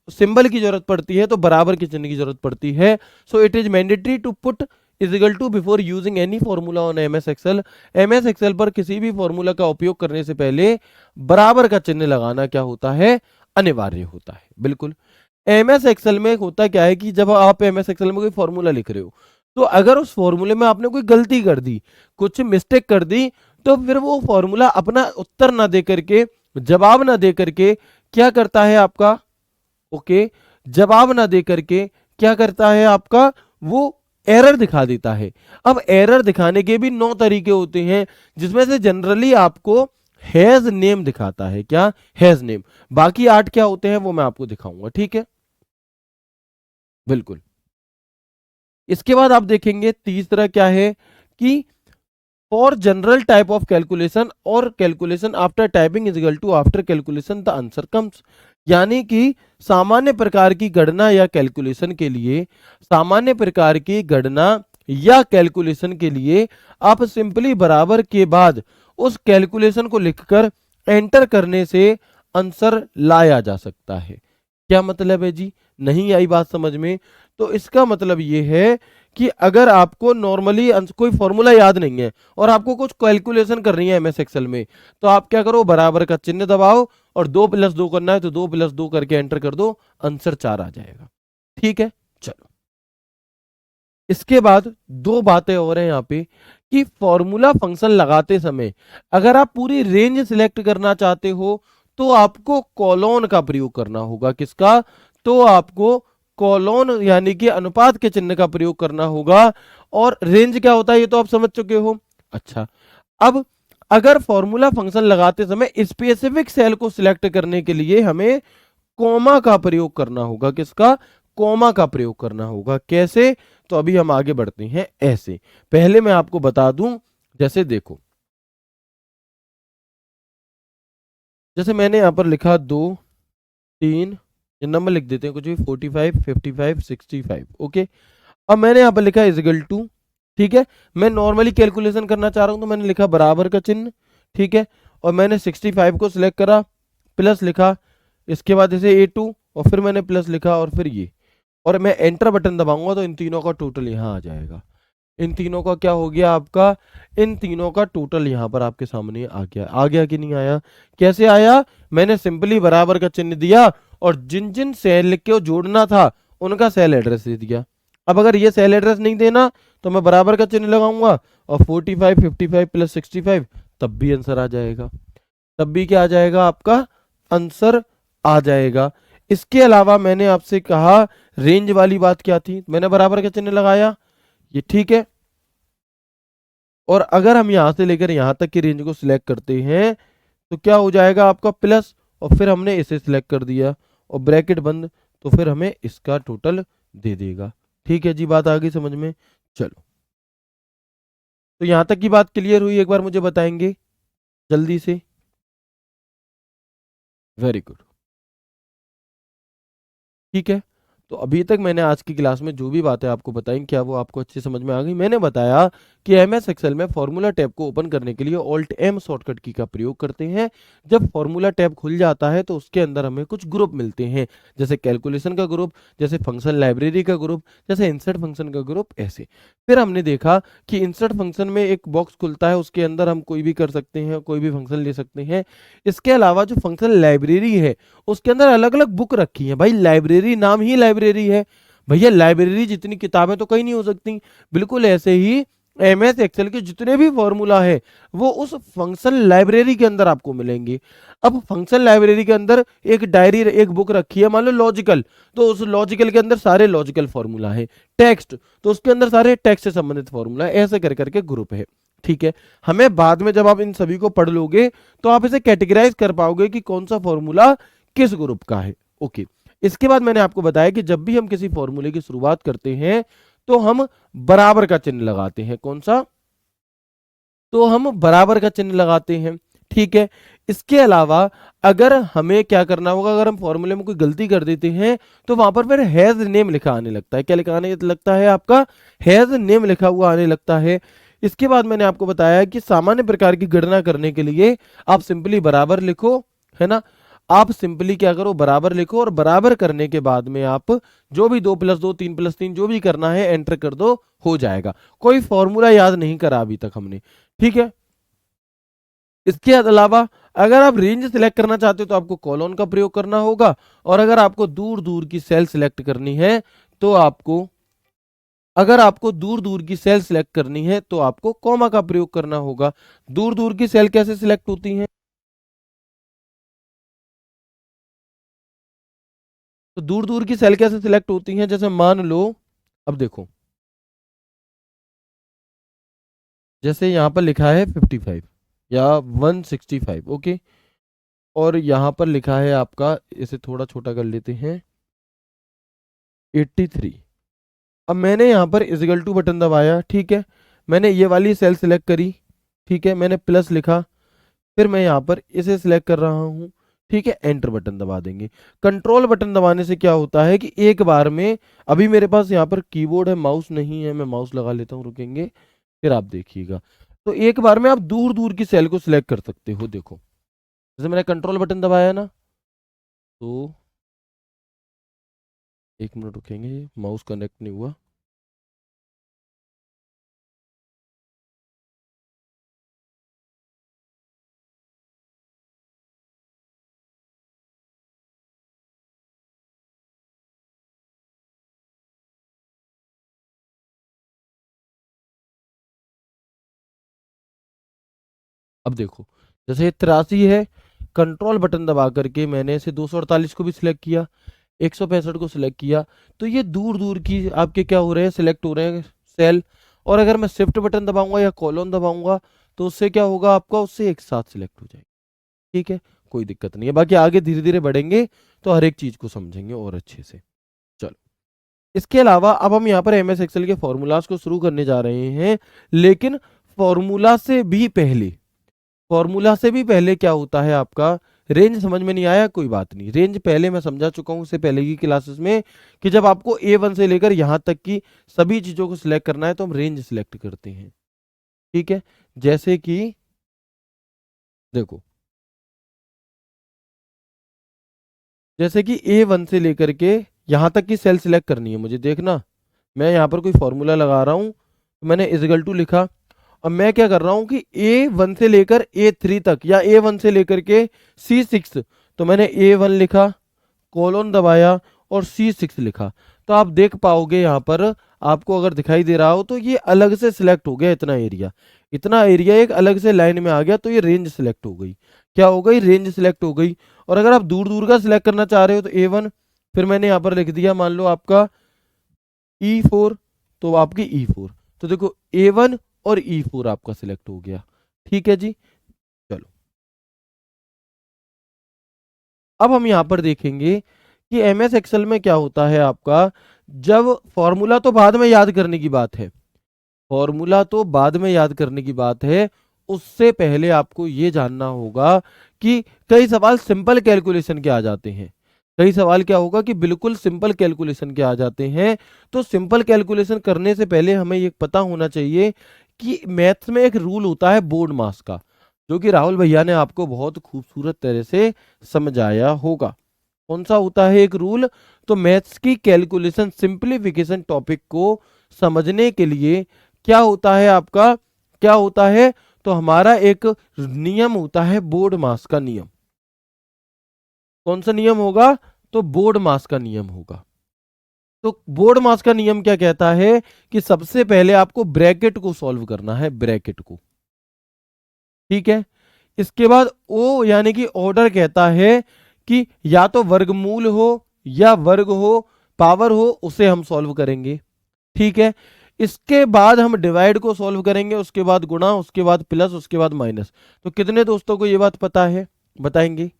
सिंबल की जरूरत पड़ती है, तो बराबर के चिन्ह की जरूरत पड़ती है। So it is mandatory to put equal to before using any formula on MS Excel. MS Excel पर किसी भी फॉर्मूला का उपयोग करने से पहले बराबर का चिन्ह लगाना क्या होता है, अनिवार्य होता है। बिल्कुल, एमएस एक्सेल में होता क्या है कि जब आप एमएस एक्सेल में कोई फॉर्मूला लिख रहे हो, तो अगर उस फॉर्मूले में आपने कोई गलती कर दी, कुछ मिस्टेक कर दी, तो फिर वो फॉर्मूला अपना उत्तर ना दे करके, जवाब ना दे करके क्या करता है आपका, ओके, जवाब ना दे करके क्या करता है आपका, वो एरर दिखा देता है। अब एरर दिखाने के भी 9 तरीके होते हैं, जिसमें से जनरली आपको हैज नेम दिखाता है, क्या, हैज नेम। बाकी 8 क्या होते हैं वो मैं आपको दिखाऊंगा, ठीक है, बिल्कुल। इसके बाद आप देखेंगे तीसरा क्या है कि for general type of calculation और calculation after typing is equal to after calculation the answer comes. यानी कि सामान्य प्रकार की गणना या कैलकुलेशन के लिए, सामान्य प्रकार की गणना या कैलकुलेशन के लिए आप सिंपली बराबर के बाद उस कैलकुलेशन को लिखकर एंटर करने से आंसर लाया जा सकता है। क्या मतलब है जी, नहीं आई बात समझ में? तो इसका मतलब ये है कि अगर आपको नॉर्मली कोई फॉर्मूला याद नहीं है और आपको कुछ कैलकुलेशन करनी है एमएस एक्सेल में, तो आप क्या करो, बराबर का चिन्ह दबाओ और 2+2 करना है तो 2+2 करके एंटर कर दो, आंसर 4 आ जाएगा। ठीक है, चलो। इसके बाद 2 बातें और हैं यहाँ पे कि फॉर्मूला फंक्शन लगाते समय अगर आप पूरी रेंज सिलेक्ट करना चाहते हो तो आपको कॉलोन का प्रयोग करना होगा। किसका? तो आपको कॉलोन यानी कि अनुपात के चिन्ह का प्रयोग करना होगा। और रेंज क्या होता है ये तो आप समझ चुके हो। अच्छा, अब अगर फॉर्मूला फंक्शन लगाते समय स्पेसिफिक सेल को सिलेक्ट करने के लिए हमें कोमा का प्रयोग करना होगा। किसका? कोमा का प्रयोग करना होगा। कैसे? तो अभी हम आगे बढ़ते हैं ऐसे। पहले मैं आपको बता दूं, जैसे देखो, जैसे मैंने यहां पर लिखा 2 3, ये नंबर लिख देते हैं कुछ भी, 45 55 65, ओके। अब मैंने यहां पर लिखा इजिकल टू, ठीक है। मैं नॉर्मली कैलकुलेशन करना चाह रहा हूं तो मैंने लिखा बराबर का चिन्ह, ठीक है। और मैंने 65 को सिलेक्ट करा, प्लस लिखा, इसके बाद इसे A2 और फिर मैंने प्लस लिखा और फिर ये, और मैं एंटर बटन दबाऊंगा तो इन तीनों का टोटल यहाँ आ जाएगा। इन तीनों का क्या हो गया आपका, इन तीनों का टोटल यहाँ पर आपके सामने आ गया। आ गया कि नहीं आया? कैसे आया? मैंने सिंपली बराबर का चिन्ह दिया और जिन जिन सेल को जोड़ना था उनका सेल एड्रेस दे दिया। अब अगर ये सेल एड्रेस नहीं देना तो मैं बराबर का चिन्ह लगाऊंगा और 45 55 + 65, तब भी आंसर आ जाएगा। तब भी क्या आ जाएगा आपका? आंसर आ जाएगा। इसके अलावा मैंने आपसे कहा रेंज वाली बात क्या थी, मैंने बराबर का चिन्ह लगाया, ये ठीक है। और अगर हम यहां से लेकर यहां तक की रेंज को सिलेक्ट करते हैं तो क्या हो जाएगा आपका प्लस, और फिर हमने इसे सिलेक्ट कर दिया और ब्रैकेट बंद, तो फिर हमें इसका टोटल दे देगा। ठीक है जी, बात आ गई समझ में। चलो, तो यहां तक की बात क्लियर हुई, एक बार मुझे बताएंगे जल्दी से। Very good. ठीक है, तो अभी तक मैंने आज की क्लास में जो भी बातें आपको बताई, क्या वो आपको अच्छी समझ में आ गई? मैंने बताया कि एमएस एक्सेल में फॉर्मूला टैब को ओपन करने के लिए ऑल्ट एम शॉर्टकट की का प्रयोग करते हैं। जब फॉर्मूला टैब खुल जाता है तो उसके अंदर हमें कुछ ग्रुप मिलते हैं, जैसे कैलकुलेशन का ग्रुप, जैसे फंक्शन लाइब्रेरी का ग्रुप, जैसे इंसर्ट फंक्शन का ग्रुप, ऐसे। फिर हमने देखा कि इंसर्ट फंक्शन में एक बॉक्स खुलता है, उसके अंदर हम कोई भी कर सकते हैं, कोई भी फंक्शन ले सकते हैं। इसके अलावा जो फंक्शन लाइब्रेरी है उसके अंदर अलग अलग बुक रखी है। भाई लाइब्रेरी नाम ही लाइब्रेरी है, भैया लाइब्रेरी जितनी किताबें तो कहीं नहीं हो सकती। बिल्कुल ऐसे ही एमएस एक्सेल के जितने भी फॉर्मूला है वो उस फंक्शन लाइब्रेरी के अंदर आपको मिलेंगे। अब फंक्शन लाइब्रेरी के अंदर एक डायरी, एक बुक रखी है, मान लो लॉजिकल, तो उस लॉजिकल के अंदर सारे लॉजिकल फॉर्मूला है। टेक्स्ट, तो उसके अंदर सारे टेक्स्ट से संबंधित फॉर्मूला है। ऐसे कर करके ग्रुप है। ठीक है, हमें बाद में जब आप इन सभी को पढ़ लोगे तो आप इसे कैटेगराइज कर पाओगे कि कौन सा फॉर्मूला किस ग्रुप का है। ओके, इसके बाद मैंने आपको बताया कि जब भी हम किसी फॉर्मूले की शुरुआत करते हैं तो हम बराबर का चिन्ह लगाते हैं। कौन सा? तो हम बराबर का चिन्ह लगाते हैं। ठीक है, इसके अलावा अगर हमें क्या करना होगा, अगर हम फॉर्मूले में कोई गलती कर देते हैं तो वहां पर फिर हैज नेम लिखा आने लगता है। क्या लिखा आने लगता है? आपका हैज नेम लिखा हुआ आने लगता है। इसके बाद मैंने आपको बताया कि सामान्य प्रकार की गणना करने के लिए आप सिंपली बराबर लिखो, है ना। आप सिंपली क्या करो, बराबर लिखो, और बराबर करने के बाद में आप जो भी 2+2 3+3 जो भी करना है एंटर कर दो, हो जाएगा। कोई फॉर्मूला याद नहीं करा अभी तक हमने। ठीक है, इसके अलावा अगर आप रेंज सिलेक्ट करना चाहते हो तो आपको कॉलन का प्रयोग करना होगा, और अगर आपको दूर दूर की सेल सिलेक्ट करनी है तो आपको, अगर आपको दूर दूर की सेल सिलेक्ट करनी है तो आपको कॉमा का प्रयोग करना होगा। दूर दूर की सेल कैसे सिलेक्ट होती हैं? तो दूर दूर की सेल कैसे सिलेक्ट होती हैं? जैसे मान लो, अब देखो, जैसे यहां पर लिखा है 55 या 165, ओके, और यहां पर लिखा है आपका, इसे थोड़ा छोटा कर लेते हैं, 83। अब मैंने यहां पर इजिकल टू बटन दबाया, ठीक है, मैंने ये वाली सेल सिलेक्ट करी, ठीक है, मैंने प्लस लिखा, फिर मैं यहाँ पर इसे सिलेक्ट कर रहा हूँ, ठीक है, एंटर बटन दबा देंगे। कंट्रोल बटन दबाने से क्या होता है कि एक बार में, अभी मेरे पास यहाँ पर कीबोर्ड है, माउस नहीं है, मैं माउस लगा लेता हूँ, रुकेंगे, फिर आप देखिएगा। तो एक बार में आप दूर दूर की सेल को सिलेक्ट कर सकते हो। देखो, जैसे मैंने कंट्रोल बटन दबाया ना, तो एक मिनट रुकेंगे, माउस कनेक्ट नहीं हुआ। अब देखो, जैसे 83 है, कंट्रोल बटन दबा करके मैंने इसे 248 को भी सिलेक्ट किया, 165 को सिलेक्ट किया, तो ये दूर दूर की आपके क्या हो रहे हैं, सिलेक्ट हो रहे हैं सेल। और अगर मैं शिफ्ट बटन दबाऊंगा या कॉलन दबाऊंगा तो उससे क्या होगा, आपका उससे एक साथ सिलेक्ट हो जाएगा। ठीक है, कोई दिक्कत नहीं है। बाकी आगे धीरे धीरे बढ़ेंगे तो हर एक चीज को समझेंगे और अच्छे से। चलो, इसके अलावा अब हम यहाँ पर एमएस एक्सेल के फॉर्मूलाज को शुरू करने जा रहे हैं, लेकिन फॉर्मूला से भी पहले, फॉर्मूला से भी पहले क्या होता है आपका, रेंज समझ में नहीं आया, कोई बात नहीं, रेंज पहले मैं समझा चुका हूं इससे पहले की क्लासेस में, कि जब आपको A1 से लेकर यहां तक की सभी चीजों को सिलेक्ट करना है तो हम रेंज सिलेक्ट करते हैं। ठीक है, जैसे कि देखो, जैसे कि A1 से लेकर के यहां तक की सेल सिलेक्ट करनी है मुझे, देखना, मैं यहाँ पर कोई फॉर्मूला लगा रहा हूं, तो मैंने इजिकल टू लिखा, अब मैं क्या कर रहा हूं कि A1 से लेकर A3 तक, या A1 से लेकर के C6, तो मैंने A1 लिखा, कोलोन दबाया और C6 लिखा। तो आप देख पाओगे यहाँ पर, आपको अगर दिखाई दे रहा हो तो ये अलग से सिलेक्ट हो गया, इतना एरिया, इतना एरिया एक अलग से लाइन में आ गया, तो ये रेंज सिलेक्ट हो गई। क्या हो गई, रेंज सिलेक्ट हो गई। और अगर आप दूर दूर का सिलेक्ट करना चाह रहे हो तो A1, फिर मैंने यहाँ पर लिख दिया मान लो आपका E4, तो आपकी E4, तो देखो A1 और E4 आपका सिलेक्ट हो गया। ठीक है जी, चलो अब हम यहाँ पर देखेंगे कि MS एक्सेल में क्या होता है आपका। जब फॉर्मूला तो बाद में याद करने की बात है, फॉर्मूला तो बाद में याद करने की बात है, उससे पहले आपको ये जानना होगा कि कई सवाल सिंपल कैलकुलेशन के आ जाते हैं। कई सवाल क्या होगा कि बिल्कुल सिंपल कैलकुलेशन के आ जाते हैं। तो सिंपल कैलकुलेशन करने से पहले हमें ये पता होना चाहिए कि मैथ्स में एक रूल होता है बोर्ड मास का, जो कि राहुल भैया ने आपको बहुत खूबसूरत तरह से समझाया होगा। कौन सा होता है एक रूल? तो मैथ्स की कैलकुलेशन सिंप्लीफिकेशन टॉपिक को समझने के लिए क्या होता है आपका, क्या होता है, तो हमारा एक नियम होता है बोर्ड मास का नियम। कौन सा नियम होगा? तो बोर्ड मास का नियम होगा। तो बोर्ड मास का नियम क्या कहता है कि सबसे पहले आपको ब्रैकेट को सॉल्व करना है, ब्रैकेट को। ठीक है, इसके बाद ओ यानी कि ऑर्डर कहता है कि या तो वर्गमूल हो या वर्ग हो, पावर हो, उसे हम सॉल्व करेंगे। ठीक है, इसके बाद हम डिवाइड को सॉल्व करेंगे, उसके बाद गुणा, उसके बाद प्लस, उसके बाद माइनस। तो कितने दोस्तों को ये बात पता है, बताएंगे?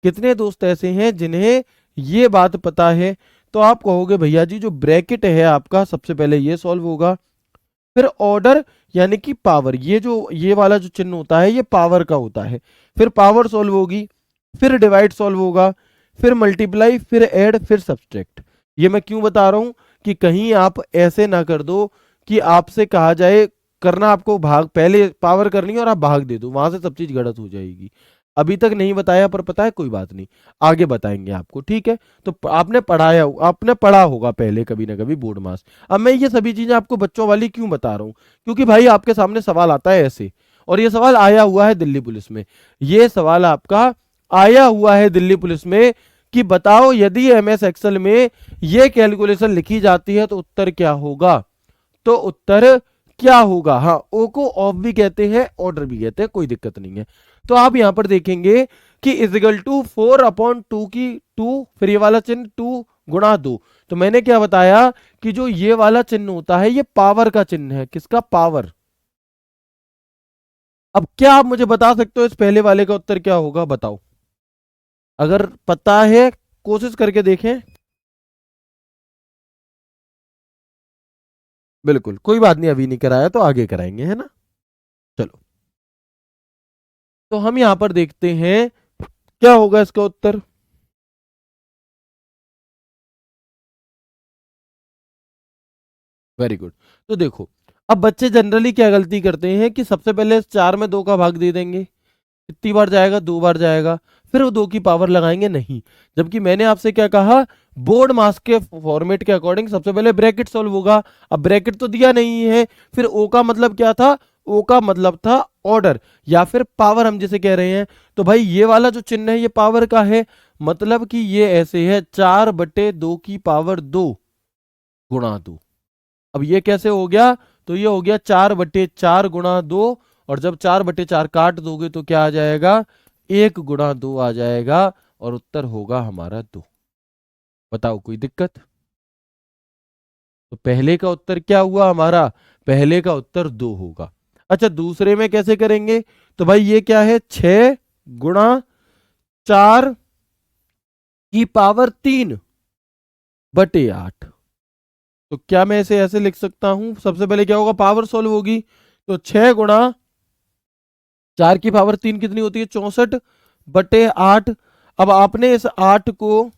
कितने दोस्त ऐसे हैं जिन्हें ये बात पता है? तो आप कहोगे भैया जी जो ब्रैकेट है आपका सबसे पहले ये सॉल्व होगा, फिर ऑर्डर यानी कि पावर, ये जो ये वाला जो चिन्ह होता है ये पावर का होता है, फिर पावर सॉल्व होगी, फिर डिवाइड सॉल्व होगा, फिर मल्टीप्लाई, फिर ऐड, फिर सब्सट्रैक्ट। ये मैं क्यों बता रहा हूं कि कहीं आप ऐसे ना कर दो कि आपसे कहा जाए करना आपको भाग, पहले पावर करनी है और आप भाग दे दो, वहां से सब चीज गलत हो जाएगी। अभी तक नहीं बताया पर पता है, कोई बात नहीं, आगे बताएंगे आपको। ठीक है, तो आपने पढ़ाया, आपने पढ़ा होगा पहले कभी ना कभी बोर्ड मास। अब मैं ये सभी चीजें आपको बच्चों वाली क्यों बता रहा हूँ, क्योंकि भाई आपके सामने सवाल आता है ऐसे, और ये सवाल आया हुआ है दिल्ली पुलिस में। ये सवाल आपका आया हुआ है दिल्ली पुलिस में कि बताओ यदि MS एक्सेल में ये कैलकुलेशन लिखी जाती है तो उत्तर क्या होगा। तो उत्तर क्या होगा, हाँ, ओ को ऑफ भी कहते हैं, ऑर्डर भी कहते हैं, कोई दिक्कत नहीं है। तो आप यहां पर देखेंगे कि इजिकल टू 4/2 की 2, फिर ये वाला चिन्ह 2 गुणा 2। तो मैंने क्या बताया कि जो ये वाला चिन्ह होता है ये पावर का चिन्ह है, किसका? पावर। अब क्या आप मुझे बता सकते हो इस पहले वाले का उत्तर क्या होगा, बताओ? अगर पता है कोशिश करके देखें। बिल्कुल कोई बात नहीं, अभी नहीं कराया तो आगे कराएंगे, है ना। चलो, तो हम यहां पर देखते हैं क्या होगा इसका उत्तर। Very good. तो देखो, अब बच्चे जनरली क्या गलती करते हैं कि सबसे पहले 4 में 2 का भाग दे देंगे, कितनी बार जाएगा? 2 बार जाएगा, फिर वो 2 की पावर लगाएंगे नहीं। जबकि मैंने आपसे क्या कहा, बोर्ड मास के फॉर्मेट के अकॉर्डिंग सबसे पहले ब्रैकेट सॉल्व होगा। अब ब्रैकेट तो दिया नहीं है, फिर ओ का मतलब क्या था? ओ का मतलब था ऑर्डर या फिर पावर हम जिसे कह रहे हैं। तो भाई ये वाला जो चिन्ह है ये पावर का है, मतलब कि ये ऐसे है 4/2 की पावर 2 गुणा 2। अब ये कैसे हो गया? तो ये हो गया 4/4 गुणा 2, और जब 4/4 काट दोगे तो क्या आ जाएगा? 1 गुणा 2 आ जाएगा, और उत्तर होगा हमारा 2। बताओ कोई दिक्कत? तो पहले का उत्तर क्या हुआ हमारा? पहले का उत्तर 2 होगा। अच्छा, दूसरे में कैसे करेंगे? तो भाई ये क्या है? 6 गुणा 4 की पावर 3/8। तो क्या मैं इसे ऐसे लिख सकता हूं? सबसे पहले क्या होगा? पावर सॉल्व होगी, तो 6 गुणा 4 की पावर 3 कितनी होती है? 64/8। अब आपने इस 8 को,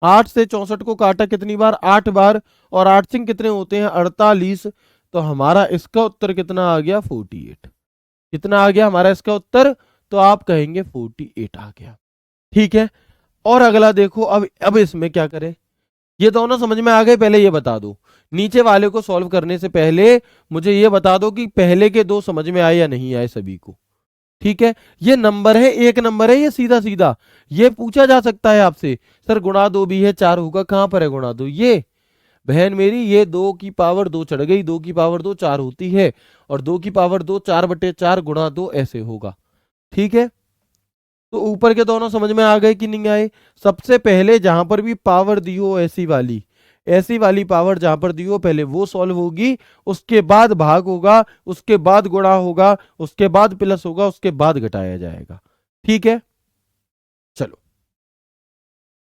8 से 64 को काटा कितनी बार? 8 बार, और 8 सिंह कितने होते हैं? 48। तो हमारा इसका उत्तर कितना आ गया? 48। कितना आ गया हमारा इसका उत्तर? तो आप कहेंगे 48 आ गया। ठीक है, और अगला देखो। अब इसमें क्या करें? ये दोनों समझ में आ गए? पहले ये बता दो, नीचे वाले को सॉल्व करने से पहले मुझे ये बता दो कि पहले के 2 समझ में आए या नहीं आए सभी को। ठीक है, ये नंबर है, एक नंबर है, ये सीधा सीधा ये पूछा जा सकता है आपसे, सर गुणा 2 भी है 4 होगा, कहां पर है गुणा 2? ये बहन मेरी, ये 2 की पावर 2 चढ़ गई, 2 की पावर 2 4 होती है, और 2 की पावर 2 4/4 गुणा 2 ऐसे होगा। ठीक है, तो ऊपर के दोनों समझ में आ गए कि नहीं आए? सबसे पहले जहां पर भी पावर दी हो ऐसी वाली पावर जहां पर दी हो पहले वो सॉल्व होगी, उसके बाद भाग होगा, उसके बाद गुणा होगा, उसके बाद प्लस होगा, उसके बाद घटाया जाएगा। ठीक है, चलो।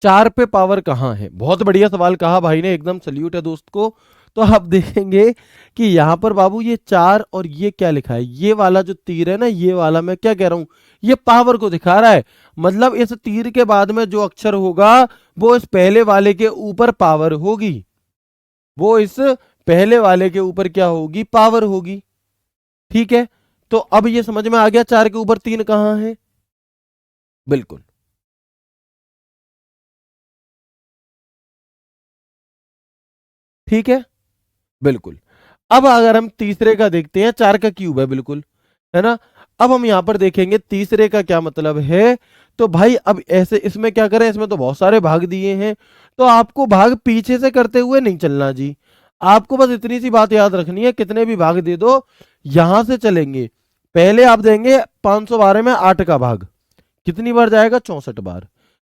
4 पे पावर कहाँ है? बहुत बढ़िया सवाल कहा भाई ने, एकदम सल्यूट है दोस्त को। तो आप देखेंगे कि यहां पर बाबू ये 4 और ये क्या लिखा है, ये वाला जो तीर है ना, ये वाला मैं क्या कह रहा हूं, ये पावर को दिखा रहा है। मतलब इस तीर के बाद में जो अक्षर होगा वो इस पहले वाले के ऊपर पावर होगी, वो इस पहले वाले के ऊपर क्या होगी, पावर होगी। ठीक है, तो अब ये समझ में आ गया 4 के ऊपर 3 कहां है? बिल्कुल। ठीक है, बिल्कुल। अब अगर हम तीसरे का देखते हैं, 4 का क्यूब है, बिल्कुल, है ना। अब हम यहां पर देखेंगे तीसरे का क्या मतलब है। तो भाई अब ऐसे इसमें क्या करें, इसमें तो बहुत सारे भाग दिए हैं, तो आपको भाग पीछे से करते हुए नहीं चलना जी। आपको बस इतनी सी बात याद रखनी है, कितने भी भाग दे दो यहां से चलेंगे। पहले आप देंगे 512 में 8 का भाग, कितनी बार जाएगा, 64 बार।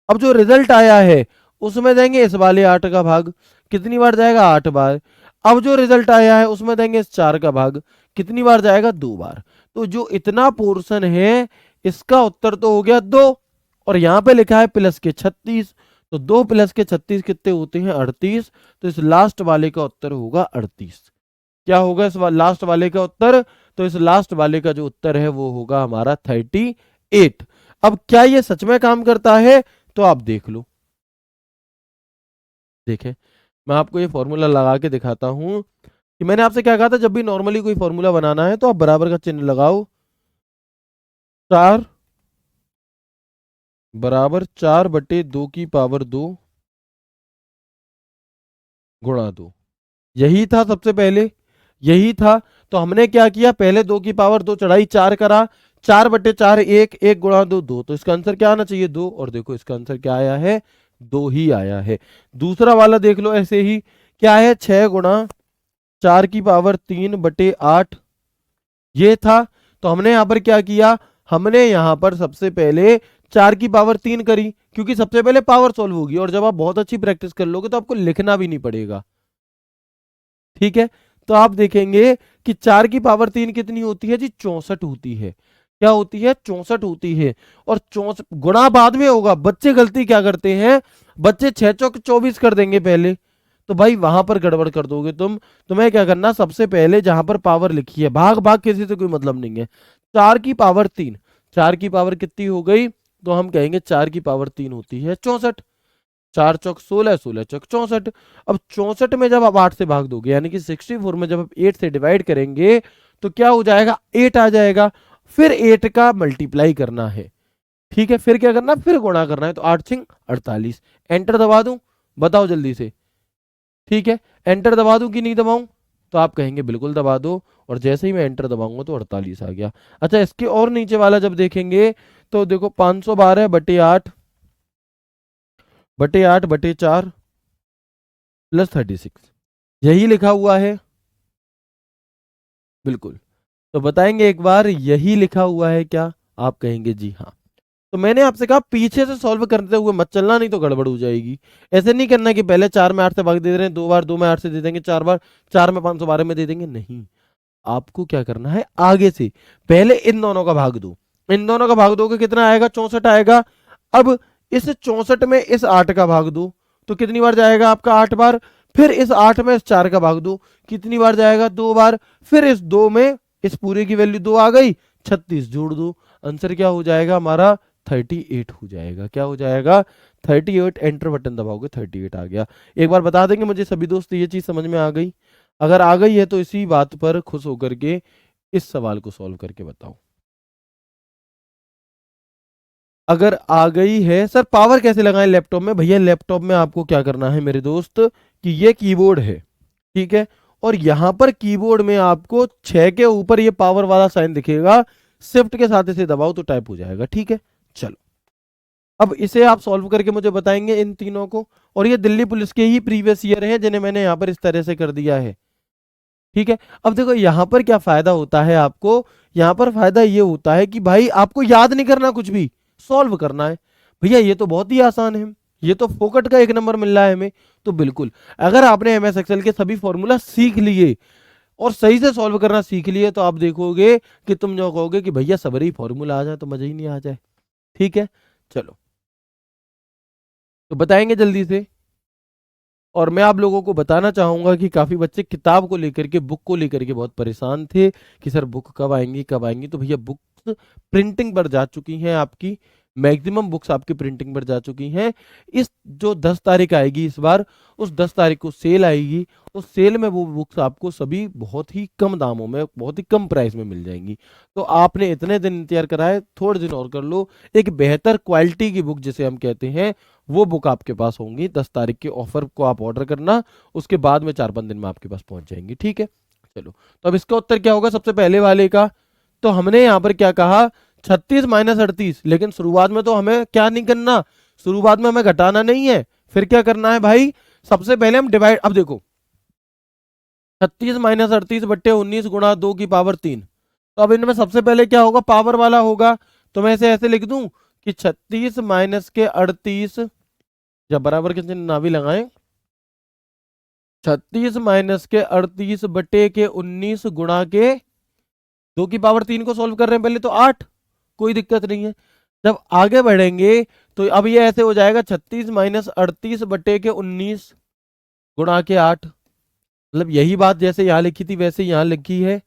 अब जो रिजल्ट आया है उसमें देंगे इस वाले 8 का भाग, कितनी बार जाएगा, 8 बार। अब जो रिजल्ट आया है उसमें देंगे इस 4 का भाग, कितनी बार जाएगा, 2 बार। तो जो इतना पोर्शन है इसका उत्तर तो हो गया 2, और यहां पे लिखा है प्लस के 36, तो 2 प्लस के 36 कितने होते हैं, 38। तो इस लास्ट वाले का उत्तर होगा 38। क्या होगा इस लास्ट वाले का उत्तर? तो इस लास्ट वाले का जो उत्तर है वो होगा हमारा 38। अब क्या ये सच में काम करता है? तो आप देख लो, देखें, मैं आपको ये फॉर्मूला लगा के दिखाता हूं कि मैंने आपसे क्या कहा था, जब भी नॉर्मली कोई फॉर्मूला बनाना है तो आप बराबर का चिन्ह लगाओ। 4 बराबर 4/2 गुणा 2, यही था सबसे पहले, यही था। तो हमने क्या किया, पहले 2 चढ़ाई 4 करा, 4/4 1, 1 गुणा 2 2, तो इसका आंसर क्या आना चाहिए, 2। और देखो इसका आंसर क्या आया है, 2 ही आया है। दूसरा वाला देख लो ऐसे ही, क्या है, 6 गुणा 4 की पावर 3/8, ये था। तो हमने यहां पर क्या किया, हमने यहां पर सबसे पहले 4 की पावर 3 करी, क्योंकि सबसे पहले पावर सॉल्व होगी, और जब आप बहुत अच्छी प्रैक्टिस कर लोगे तो आपको लिखना भी नहीं पड़ेगा। ठीक है, तो आप देखेंगे कि 4 की पावर 3 कितनी होती है जी, 64 होती है। क्या होती है, 64 होती है। और 64 गुणा बाद में होगा, बच्चे गलती क्या करते हैं, बच्चे 6 चौक 24 कर देंगे पहले, तो भाई वहां पर गड़बड़ कर दोगे तुम। तुम्हें क्या करना, सबसे पहले जहां पर पावर लिखी है, भाग भाग किसी से कोई मतलब नहीं है, 4 की पावर 3, 4 की पावर कितनी हो गई, तो हम कहेंगे 4 की पावर 3 होती है 64। 4 चौक 16, 16 चौक 64। अब 64 में जब आप 8 से भाग दोगे, यानी कि 64 में जब आप 8 से डिवाइड करेंगे, तो क्या हो जाएगा, 8 आ जाएगा। फिर 8 का मल्टीप्लाई करना है। ठीक है, फिर क्या करना, फिर गुणा करना है, तो 8 6 48। एंटर दबा दूं, बताओ जल्दी से। ठीक है, एंटर दबा दूं कि नहीं दबाऊं? तो आप कहेंगे बिल्कुल दबा दो, और जैसे ही मैं एंटर दबाऊंगा तो 48 आ गया। अच्छा, इसके और नीचे वाला जब देखेंगे तो देखो, 512/8/8/4 प्लस 36, यही लिखा हुआ है, बिल्कुल। तो बताएंगे एक बार, यही लिखा हुआ है क्या? आप कहेंगे जी हाँ। तो मैंने आपसे कहा पीछे से सॉल्व करते हुए मत चलना, नहीं तो गड़बड़ हो जाएगी। ऐसे नहीं करना कि पहले 4 में 8 से भाग दे रहे हैं, 2 बार 2 में 8 से दे देंगे, 4 बार 4 में 512 में दे देंगे, नहीं। आपको क्या करना है, आगे से पहले इन दोनों का भाग दो, इन दोनों का भाग दोगे कितना आएगा, 64 आएगा। अब इस 64 में इस 8 का भाग दो, तो कितनी बार जाएगा आपका, 8 बार। फिर इस 8 में इस 4 का भाग दो, कितनी बार जाएगा, 2 बार। फिर इस 2 में इस पूरे की वैल्यू 2 आ गई, 36 जोड़ दो, आंसर क्या हो जाएगा हमारा, 38 हो जाएगा। क्या हो जाएगा, 38। एंटर बटन दबाओगे, 38 आ गया। एक बार बता देंगे मुझे सभी दोस्त, ये चीज समझ में आ गई? अगर आ गई है तो इसी बात पर खुश होकर के इस सवाल को सॉल्व करके बताओ। अगर आ गई है, सर पावर कैसे लगाएं लैपटॉप में? भैया लैपटॉप में आपको क्या करना है मेरे दोस्त, कि ये कीबोर्ड है, ठीक है, और यहां पर कीबोर्ड में आपको 6 के ऊपर ये पावर वाला साइन दिखेगा, शिफ्ट के साथ इसे दबाओ तो टाइप हो जाएगा। ठीक है, चलो। अब इसे आप सॉल्व करके मुझे बताएंगे इन तीनों को, और ये दिल्ली पुलिस के ही प्रीवियस ईयर हैं जिन्हें मैंने यहां पर इस तरह से कर दिया है। ठीक है, अब देखो यहां पर क्या फायदा होता है आपको, यहां पर फायदा ये होता है कि भाई आपको याद नहीं करना कुछ भी, सॉल्व करना है। भैया ये तो बहुत ही आसान है, ये तो फोकट का 1 नंबर मिल रहा है हमें। तो बिल्कुल अगर आपने एमएस एक्सेल के सभी फॉर्मूला सीख लिए और सही से सॉल्व करना सीख लिए तो आप देखोगे कि तुम जो कहोगे कि भैया सबरी फॉर्मूला आ जाए तो मजा ही नहीं आ जाए। ठीक है, चलो तो बताएंगे जल्दी से। और मैं आप लोगों को बताना चाहूंगा कि काफी बच्चे किताब को लेकर के, बुक को लेकर के बहुत परेशान थे कि सर बुक कब आएंगी कब आएंगी। तो भैया बुक्स प्रिंटिंग पर जा चुकी हैं आपकी, मैक्सिमम बुक्स आपकी प्रिंटिंग पर जा चुकी हैं। इस जो 10 तारीख आएगी इस बार, उस 10 तारीख को सेल आएगी। उस सेल में वो बुक्स आपको सभी बहुत ही कम दामों में, बहुत ही कम प्राइस में मिल जाएंगी। तो आपने इतने दिन इंतजार करा है, थोड़े दिन और कर लो। एक बेहतर क्वालिटी की बुक जिसे हम कहते हैं वो बुक आपके पास होंगी। 10 तारीख के ऑफर को आप ऑर्डर करना, उसके बाद में 4-5 दिन में आपके पास पहुंच जाएंगी। ठीक है, चलो तो अब इसका उत्तर क्या होगा सबसे पहले वाले का। तो हमने यहाँ पर क्या कहा, 36 - 38। लेकिन शुरुआत में तो हमें क्या नहीं करना, शुरुआत में हमें घटाना नहीं है। फिर क्या करना है भाई, सबसे पहले हम डिवाइड, अब देखो 36 - 38/19 गुणा 2 की पावर 3। तो अब इनमें सबसे पहले क्या होगा, पावर वाला होगा। तो मैं इसे ऐसे लिख दूं कि 36 माइनस के 38, जब बराबर के चिन्ह ना भी लगाएं, 36 माइनस के 38 बटे के 19 गुणा के 2 की पावर 3 को सॉल्व कर रहे हैं पहले तो 8, कोई दिक्कत नहीं है। जब आगे बढ़ेंगे तो अब ये ऐसे हो जाएगा 36 माइनस 38 बटे के 19 गुणा के 8। मतलब यही बात जैसे यहां लिखी थी वैसे यहां लिखी है।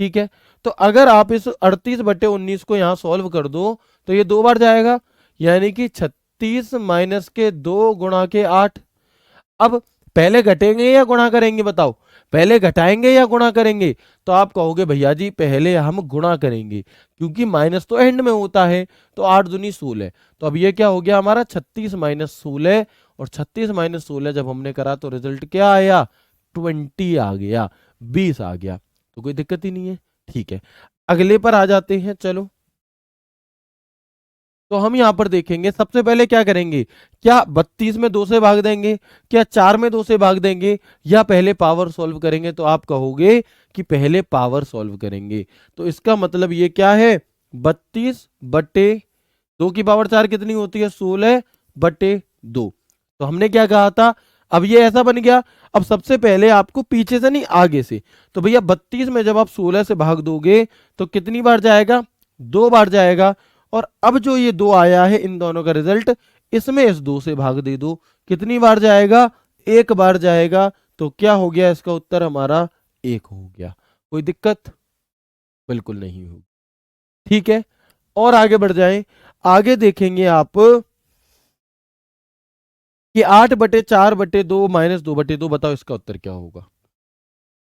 ठीक है, तो अगर आप इस 38/19 को यहां सॉल्व कर दो तो ये 2 बार जाएगा, यानी कि 36 माइनस के 2 गुणा के 8। अब पहले घटेंगे या गुणा करेंगे बताओ, पहले घटाएंगे या गुणा करेंगे। तो आप कहोगे भैया जी पहले हम गुणा करेंगे, क्योंकि माइनस तो एंड में होता है। तो 8 दूनी 16। तो अब ये क्या हो गया हमारा 36 माइनस 16। और 36 माइनस 16 जब हमने करा तो रिजल्ट क्या आया, 20 आ गया, 20 आ गया। तो कोई दिक्कत ही नहीं है। ठीक है, अगले पर आ जाते हैं। चलो तो हम यहां पर देखेंगे, सबसे पहले क्या करेंगे, क्या 32 में 2 से भाग देंगे, क्या 4 में 2 से भाग देंगे, या पहले पावर सॉल्व करेंगे। तो आप कहोगे कि पहले पावर सॉल्व करेंगे। तो इसका मतलब ये क्या है, 32/2 की पावर 4 कितनी होती है, 16/2। तो हमने क्या कहा था, अब ये ऐसा बन गया। अब सबसे पहले आपको पीछे से नहीं आगे से, तो भैया 32 में जब आप 16 से भाग दोगे तो कितनी बार जाएगा, 2 बार जाएगा। और अब जो ये 2 आया है इन दोनों का रिजल्ट, इसमें इस 2 से भाग दे दो, कितनी बार जाएगा, 1 बार जाएगा। तो क्या हो गया, इसका उत्तर हमारा 1 हो गया। कोई दिक्कत बिल्कुल नहीं होगी। ठीक है, और आगे बढ़ जाएं। आगे देखेंगे आप कि 8/4/2 माइनस 2/2, बताओ इसका उत्तर क्या होगा।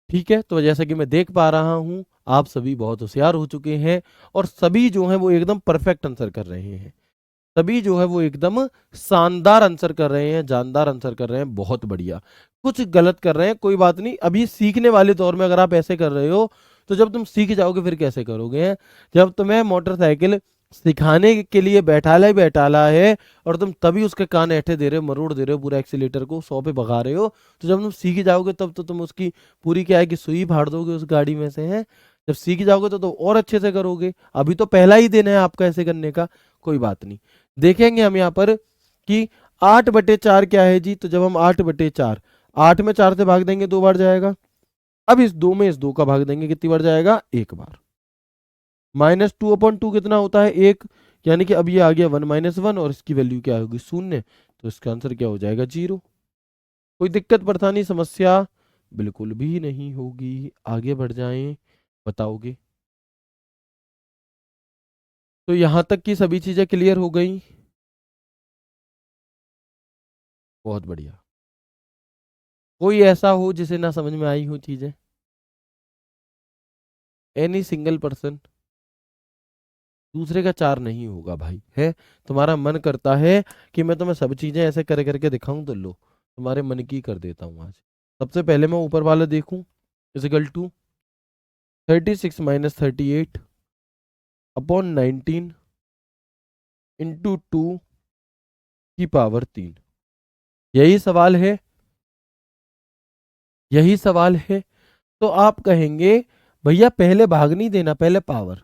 ठीक है, तो जैसा कि मैं देख पा रहा हूं आप सभी बहुत होशियार हो चुके हैं और सभी जो है वो एकदम परफेक्ट आंसर कर रहे हैं। सभी जो है वो एकदम शानदार आंसर कर रहे हैं, जानदार आंसर कर रहे हैं, बहुत बढ़िया। कुछ गलत कर रहे हैं, कोई बात नहीं, अभी सीखने वाले दौर में अगर आप ऐसे कर रहे हो तो जब तुम सीख जाओगे फिर कैसे करोगे। जब तुम्हें मोटरसाइकिल सिखाने के लिए बैठाला ही बैठाला है और तुम तभी उसके कान ऐठे दे रहे हो, मरोड़ दे रहे हो, पूरा एक्सीलेटर को 100 पे भगा रहे हो, तो जब तुम सीख जाओगे तब तो तुम उसकी पूरी क्या है कि सुई फाड़ दोगे उस गाड़ी में से है। जब सीख जाओगे तो और अच्छे से करोगे। अभी तो पहला ही दिन है आपका ऐसे करने का, कोई बात नहीं। देखेंगे हम यहाँ पर कि 8/4 क्या है जी। तो जब हम 8/4, 8 में 4 से भाग देंगे 2 बार जाएगा। अब इस 2 में इस 2 का भाग देंगे, कितनी बार जाएगा, 1 बार। -2/2 कितना होता है, 1। यानी कि अब ये आ गया 1 - 1 और इसकी वैल्यू क्या होगी, 0। तो इसका आंसर क्या हो जाएगा, 0। कोई दिक्कत परेशानी समस्या बिल्कुल भी नहीं होगी। आगे बढ़ जाएं, बताओगे। तो यहां तक की सभी चीजें क्लियर हो गई, बहुत बढ़िया। कोई ऐसा हो जिसे ना समझ में आई हो चीजें, एनी सिंगल पर्सन। दूसरे का 4 नहीं होगा भाई, है। तुम्हारा मन करता है कि मैं तुम्हें सब चीजें ऐसे कर करके दिखाऊं, तो लो तुम्हारे मन की कर देता हूं आज। सबसे पहले मैं ऊपर वाला देखूं, इजिकल टू 36 - 38/19 इंटू 2 की पावर 3। यही सवाल है, यही सवाल है। तो आप कहेंगे भैया पहले भाग नहीं देना, पहले पावर।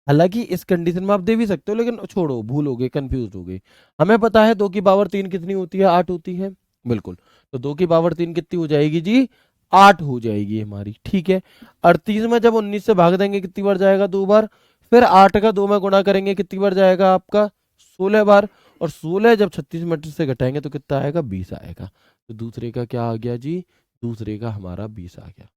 हालांकि इस कंडीशन में आप दे भी सकते हो, लेकिन छोड़ो, भूल हो गए, कंफ्यूज हो गए। हमें पता है 2 की पावर 3 कितनी होती है, 8 होती है। बिल्कुल, तो 2 की पावर 3 कितनी हो जाएगी जी, 8 हो जाएगी हमारी, ठीक है। 38 में जब 19 से भाग देंगे कितनी बार जाएगा, 2 बार। फिर 8 का 2 में गुणा करेंगे कितनी बार जाएगा आपका, 16 बार। और 16 जब 36 मीटर से घटाएंगे तो कितना आएगा, 20 आएगा। तो दूसरे का क्या आ गया जी, दूसरे का हमारा 20 आ गया,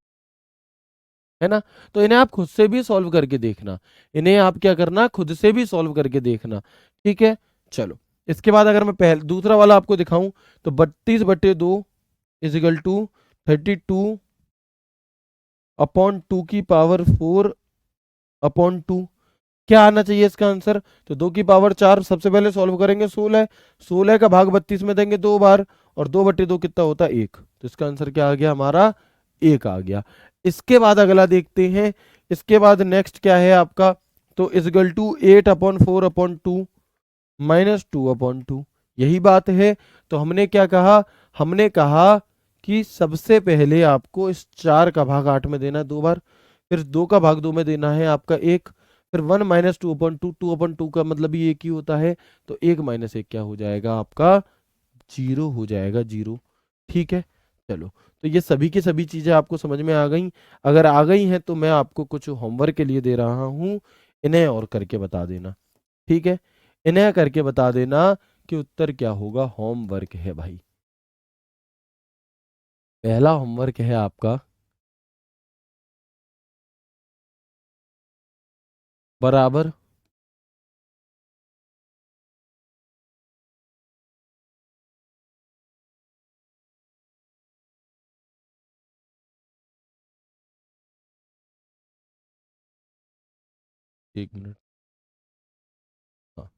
है ना। तो इन्हें आप खुद से भी सॉल्व करके देखना, इन्हें आप क्या करना, खुद से भी सॉल्व करके देखना, ठीक है। चलो, इसके बाद अगर मैं पहले दूसरा वाला आपको दिखाऊं, तो 32/2 इजिकल टू 32/2 क्या आना चाहिए इसका आंसर। तो 2 की पावर 4 सबसे पहले सॉल्व करेंगे, 16, 16 का भाग 32 में देंगे 2 बार, और 2/2 कितना होता है, 1। तो इसका आंसर क्या आ गया हमारा, 1 आ गया। इसके बाद अगला देखते हैं, इसके बाद नेक्स्ट क्या है आपका, तो इजगल टू 8/4/2 -2/2, यही बात है। तो हमने क्या कहा, हमने कहा कि सबसे पहले आपको इस 4 का भाग 8 में देना है 2 बार, फिर 2 का भाग 2 में देना है आपका 1, फिर 1 -2/2, 2/2 का मतलब ही 1 ही होता है। तो 1 - 1 क्या हो जाएगा आपका, 0 हो जाएगा, 0, ठीक है। चलो, तो ये सभी की सभी चीजें आपको समझ में आ गई। अगर आ गई हैं तो मैं आपको कुछ होमवर्क के लिए दे रहा हूँ, इन्हें और करके बता देना, ठीक है। इन्हें करके बता देना कि उत्तर क्या होगा, होमवर्क है भाई। पहला होमवर्क है आपका, बराबर। 1 मिनट, हाँ।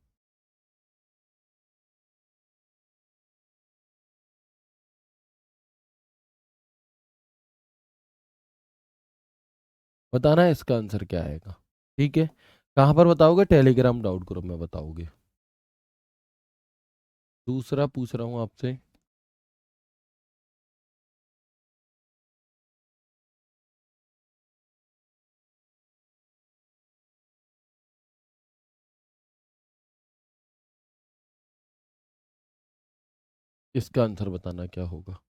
बताना है इसका आंसर क्या आएगा, ठीक है। कहाँ पर बताओगे, टेलीग्राम डाउट ग्रुप में बताओगे। दूसरा पूछ रहा हूँ आपसे, इसका आंसर बताना क्या होगा।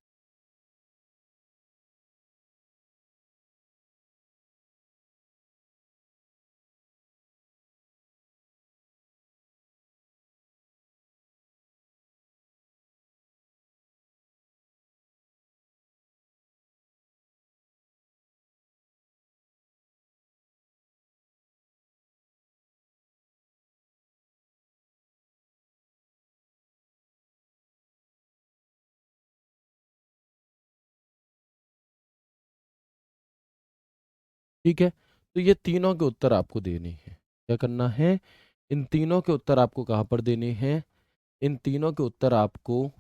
ठीक है, तो ये तीनों के उत्तर आपको देने हैं, क्या करना है, इन तीनों के उत्तर आपको कहाँ पर देने हैं, इन तीनों के उत्तर आपको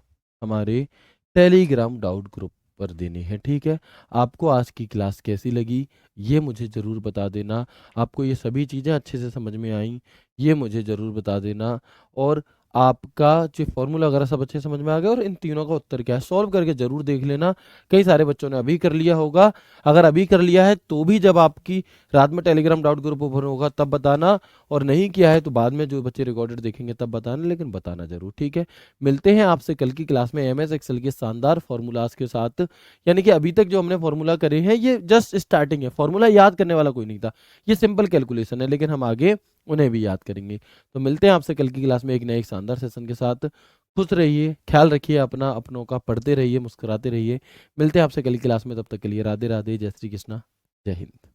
हमारे टेलीग्राम डाउट ग्रुप पर देने हैं, ठीक है। आपको आज की क्लास कैसी लगी, ये मुझे ज़रूर बता देना। आपको ये सभी चीज़ें अच्छे से समझ में आई, ये मुझे ज़रूर बता देना। और आपका जो फॉर्मूला वगैरह सब अच्छे से समझ में आ गया, और इन तीनों का उत्तर क्या है सॉल्व करके ज़रूर देख लेना। कई सारे बच्चों ने अभी कर लिया होगा, अगर अभी कर लिया है तो भी जब आपकी रात में टेलीग्राम डाउट ग्रुप ओपन होगा तब बताना, और नहीं किया है तो बाद में जो बच्चे रिकॉर्डेड देखेंगे तब बताना, लेकिन बताना जरूर, ठीक है। मिलते हैं आपसे कल की क्लास में एमएस एक्सेल के शानदार फॉर्मूलाज के साथ। यानी कि अभी तक जो हमने फॉर्मूला करे हैं ये जस्ट स्टार्टिंग है, फॉर्मूला याद करने वाला कोई नहीं था, ये सिंपल कैलकुलेशन है, लेकिन हम आगे उन्हें भी याद करेंगे। तो मिलते हैं आपसे कल की क्लास में एक नए एक शानदार सेशन के साथ। खुश रहिए, ख्याल रखिए अपना, अपनों का, पढ़ते रहिए, मुस्कुराते रहिए। मिलते हैं आपसे कल की क्लास में, तब तक के लिए राधे राधे, जय श्री कृष्णा, जय हिंद।